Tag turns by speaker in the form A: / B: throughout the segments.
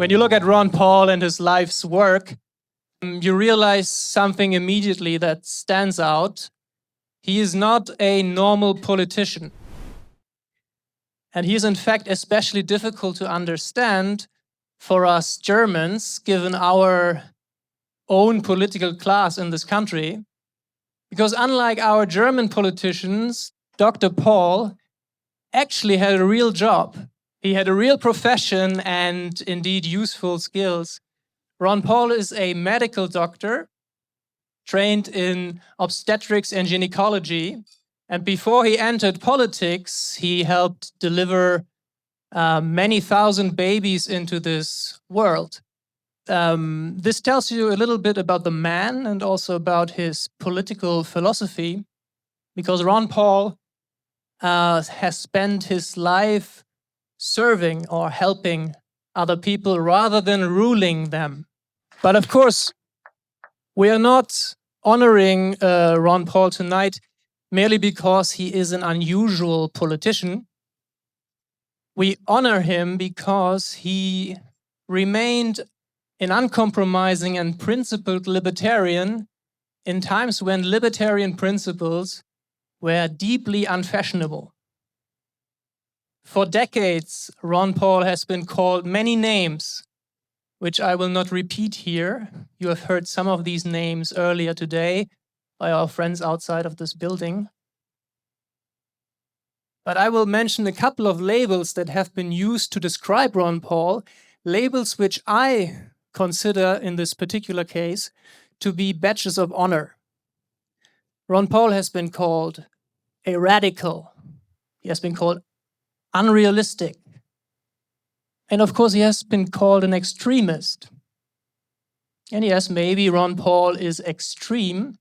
A: When you look at Ron Paul and his life's work, you realize something immediately that stands out. He is not a normal politician. And he is in fact especially difficult to understand for us Germans, given our own political class in this country. Because unlike our German politicians, Dr. Paul actually had a real job. He had a real profession and indeed useful skills. Ron Paul is a medical doctor trained in obstetrics and gynecology. And before he entered politics, he helped deliver many thousand babies into this world. This tells you a little bit about the man and also about his political philosophy, because Ron Paul has spent his life serving or helping other people rather than ruling them. But of course, we are not honoring Ron Paul tonight merely because he is an unusual politician. We honor him because he remained an uncompromising and principled libertarian in times when libertarian principles were deeply unfashionable. For decades, Ron Paul has been called many names, which I will not repeat here. You have heard some of these names earlier today by our friends outside of this building. But I will mention a couple of labels that have been used to describe Ron Paul, labels which I consider in this particular case to be badges of honor. Ron Paul has been called a radical. He has been called unrealistic. And of course, he has been called an extremist. And yes, maybe Ron Paul is extreme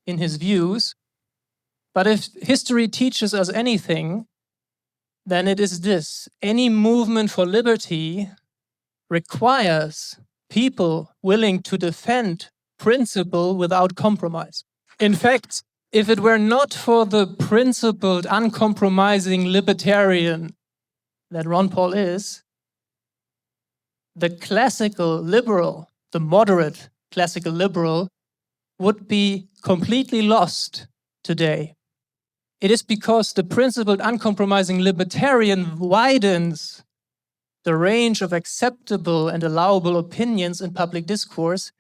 A: in his views, but if history teaches us anything, then it is this: any movement for liberty requires people willing to defend principle without compromise. In fact, if it were not for the principled, uncompromising libertarian that Ron Paul is, the classical liberal, the moderate classical liberal, would be completely lost today. It is because the principled, uncompromising libertarian widens the range of acceptable and allowable opinions in public discourse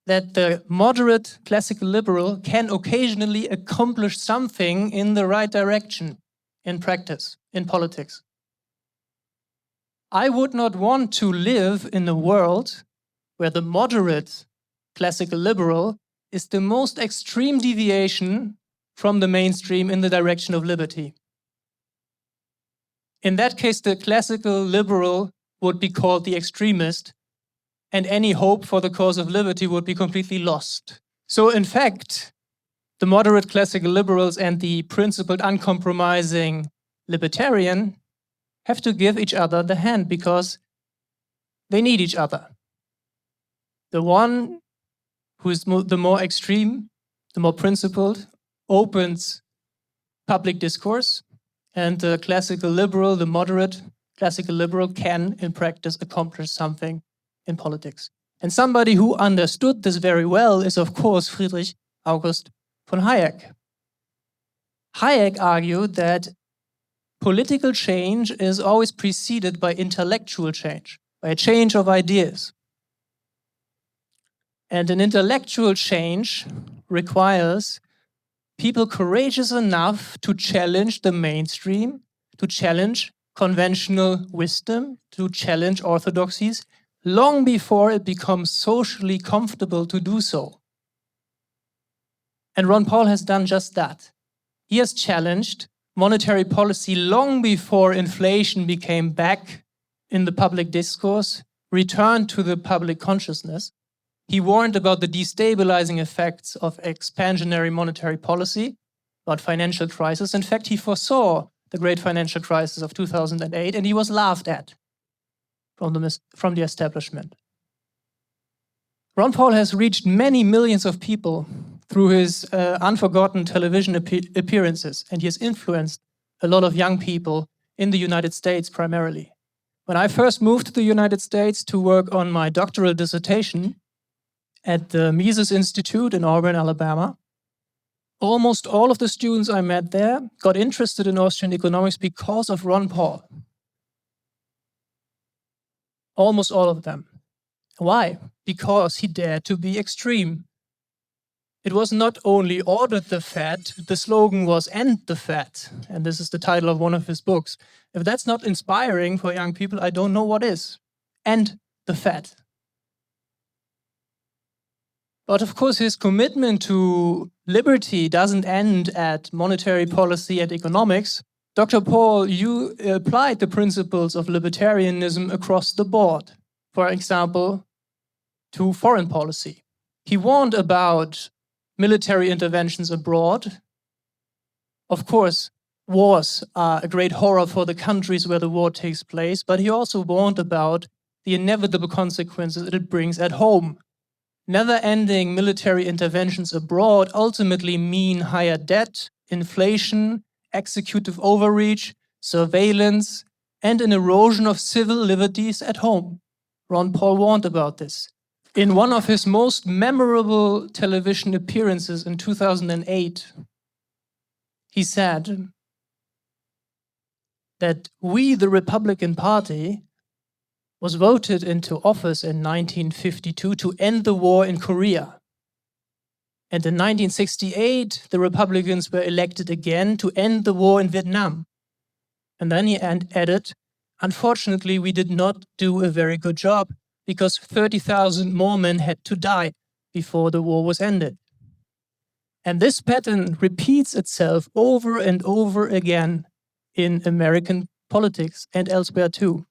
A: that the moderate classical liberal can occasionally accomplish something in the right direction in practice, in politics. I would not want to live in a world where the moderate classical liberal is the most extreme deviation from the mainstream in the direction of liberty. In that case, the classical liberal would be called the extremist, and any hope for the cause of liberty would be completely lost. So in fact, the moderate classical liberals and the principled, uncompromising libertarian have to give each other the hand because they need each other. The one who is the more extreme, the more principled, opens public discourse, and the classical liberal, the moderate classical liberal, can in practice accomplish something in politics. And somebody who understood this very well is, of course, Friedrich August von Hayek. Hayek argued that political change is always preceded by intellectual change, by a change of ideas. And an intellectual change requires people courageous enough to challenge the mainstream, to challenge conventional wisdom, to challenge orthodoxies, long before it becomes socially comfortable to do so. And Ron Paul has done just that. He has challenged monetary policy long before inflation became back in the public discourse, returned to the public consciousness. He warned about the destabilizing effects of expansionary monetary policy, about financial crisis. In fact, he foresaw the great financial crisis of 2008, and he was laughed at from the establishment. Ron Paul has reached many millions of people through his unforgotten television appearances, and he has influenced a lot of young people in the United States primarily. When I first moved to the United States to work on my doctoral dissertation at the Mises Institute in Auburn, Alabama, almost all of the students I met there got interested in Austrian economics because of Ron Paul. Almost all of them. Why? Because he dared to be extreme. It was not only ordered the Fed, the slogan was end the Fed. And this is the title of one of his books. If that's not inspiring for young people, I don't know what is. End the Fed. But of course, his commitment to liberty doesn't end at monetary policy and economics. Dr. Paul, you applied the principles of libertarianism across the board. For example, to foreign policy. He warned about military interventions abroad. Of course, wars are a great horror for the countries where the war takes place, but he also warned about the inevitable consequences it brings at home. Never-ending military interventions abroad ultimately mean higher debt, inflation, executive overreach, surveillance, and an erosion of civil liberties at home. Ron Paul warned about this. In one of his most memorable television appearances in 2008, he said that we, the Republican Party, was voted into office in 1952 to end the war in Korea. And in 1968, the Republicans were elected again to end the war in Vietnam. And then he added, unfortunately, we did not do a very good job because 30,000 more men had to die before the war was ended. And this pattern repeats itself over and over again in American politics and elsewhere too.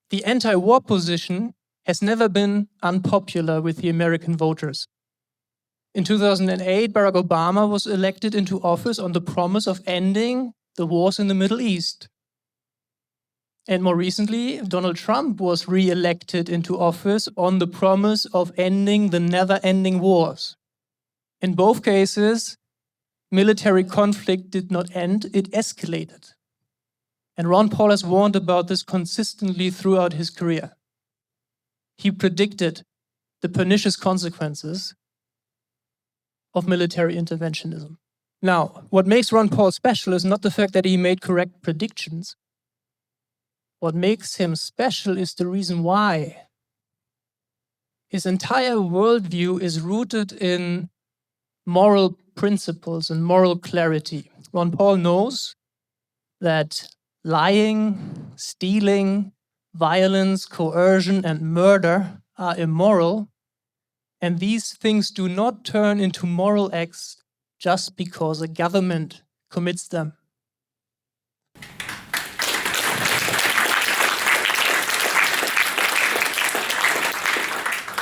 A: The anti-war position has never been unpopular with the American voters. In 2008, Barack Obama was elected into office on the promise of ending the wars in the Middle East. And more recently, Donald Trump was re-elected into office on the promise of ending the never-ending wars. In both cases, military conflict did not end, it escalated. And Ron Paul has warned about this consistently throughout his career. He predicted the pernicious consequences of military interventionism. Now, what makes Ron Paul special is not the fact that he made correct predictions. What makes him special is the reason why. His entire worldview is rooted in moral principles and moral clarity. Ron Paul knows that lying, stealing, violence, coercion, and murder are immoral, and these things do not turn into moral acts just because a government commits them.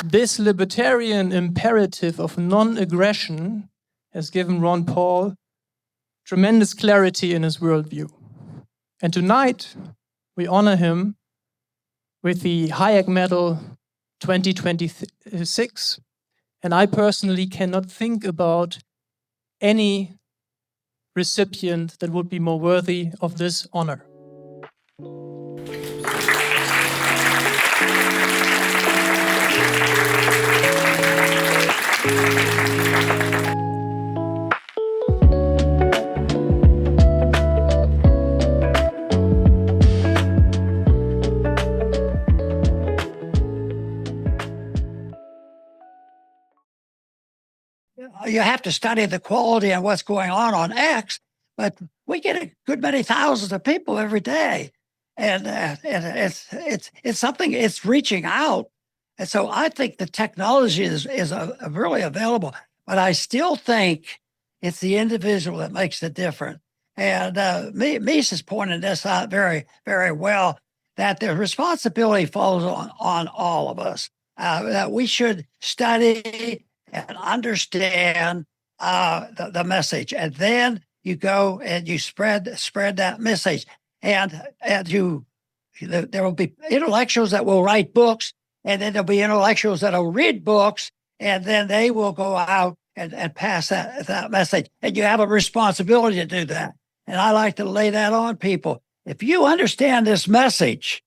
A: This libertarian imperative of non-aggression has given Ron Paul tremendous clarity in his worldview. And tonight, we honor him with the Hayek Medal 2026. And I personally cannot think about any recipient that would be more worthy of this honor.
B: You have to study the quality and what's going on X, but we get a good many thousands of people every day, and it's something. It's reaching out, and so I think the technology is really available. But I still think it's the individual that makes the difference. And Mises pointed this out very, very well, that the responsibility falls on all of us. That we should study and understand the message, and then you go and you spread that message, and there will be intellectuals that will write books, and then there'll be intellectuals that will read books, and then they will go out and pass that message, and you have a responsibility to do that. And I like to lay that on people. if you understand this message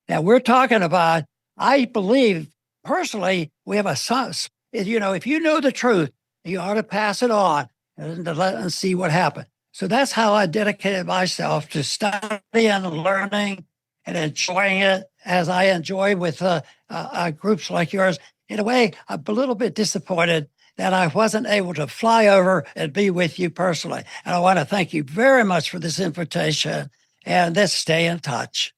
B: that we're talking about, I believe personally we have a sense. If you know the truth, you ought to pass it on and see what happens. So that's how I dedicated myself to studying and learning and enjoying it as I enjoy with groups like yours. In a way, I'm a little bit disappointed that I wasn't able to fly over and be with you personally. And I want to thank you very much for this invitation, and let's stay in touch.